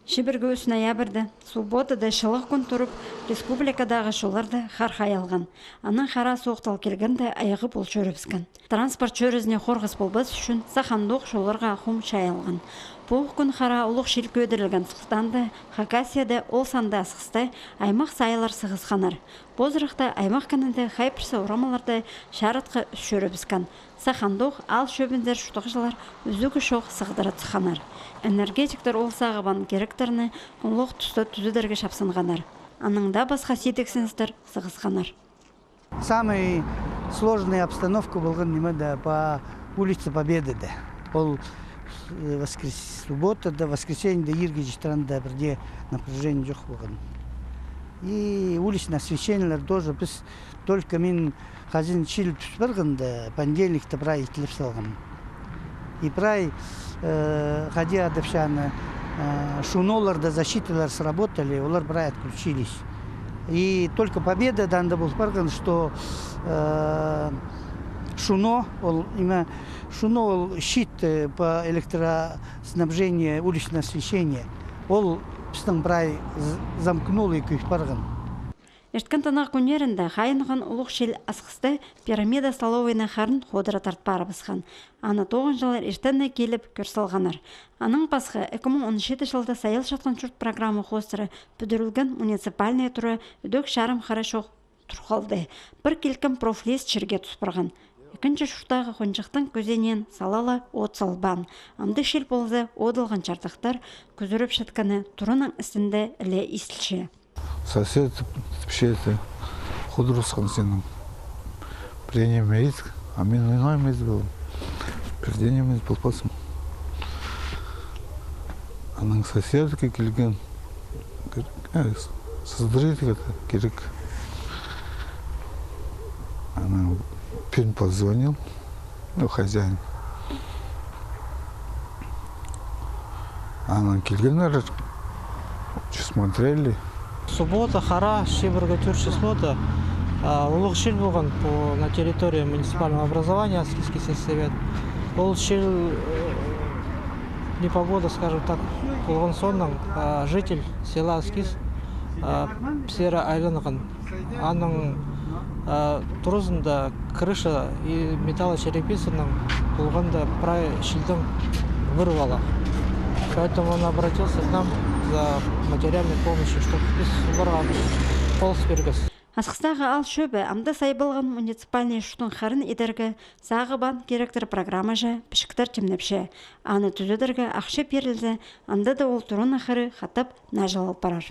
Шибіргі 3 ноябрьді субботада шылық күн тұрып, республикадағы шоларды хархай алған. Аның қара соқтал келгенде аяғы бол чөріпскен. Транспорт чөрізіне қорғыс болбас үшін сахандық шоларға құм шай алған. Бұл күн қара ұлық шел көдірілген сықстанды, Хакасияда ол санды асқысты аймақ сайылар сығысқанар. Бозырықта аймақ кәнінде хайпырсы ұрамаларды шарытқы шөріпскен. Сахандық ал шөбіндер шұтықшылар үзігі шоқ сығдыры тұқанар. Энергетиктер ол сағыбан керектеріні ұлық тұсты түзідерге шапсынғанар. Аныңда басқа сетексіністер сығысқанар. Самая сложная обстановка была по улице Победы. Ол суббота до воскресенья до Иргича странда бірде напряжение жоқ болған. И уличное освещение тоже біз только мен қазір шил түсіп барғанда понедельникті прай итіліп салған. И прай ходи адапшаны шуноларда защиталар сработали, олар прай отключились. И только Победа данда был барған, что Шуно, Шуно щит по электроснабжению, уличное освещение, ол пістің прай замкнул и күйіп барған. Эшткан танақ күнерінде хайынған ұлық шел асқысты пирамида столовайна қарын ходыра тартпары бысқан. Аны 9 жылар ештенне келіп көрсалғанар. Аның пасқы 2017 жылда сайыл жатқан жұрт программы қостыры бүдірілген муниципальный тұры үдік шарым қарашоқ тұрқалды. Бір келкім профлес черге тұспырған. Екінші шұртағы қонжықтың көзенен салалы от салбан. Амды шел болзы одылған жартықтар көзіріп шатканы тұрының үстінде іле естілші. Сосед общается худрусхан сеном. Принимает, а мен иной мез был. Пердение мез был посм. Аның соседка келген. Создрит это керек. Она пень позвонил, хозяин. Она келген, смотрели. Суббота, хара, шибіргі 4 числода. Улық шел болған на территории муниципального образования, Аскизский сельсовет. Ол шел непогода, скажем так, болған сонның житель села Аскиз Псера айланған. Аның тұрызында крыша и металлочерепицаның болғанда прай шилдің вырвала. Поэтому он обратился к нам за материальной помощью, чтобы полз бергіз. Асқыстағы ал шөбі амда сайбылған муниципальный шутын қарын едергі сағыбан керектір программа жа пішіктер темнепші. Аны түзедергі ақшы перілді, анда да ол тұрын ақыры қатып нажалып барар.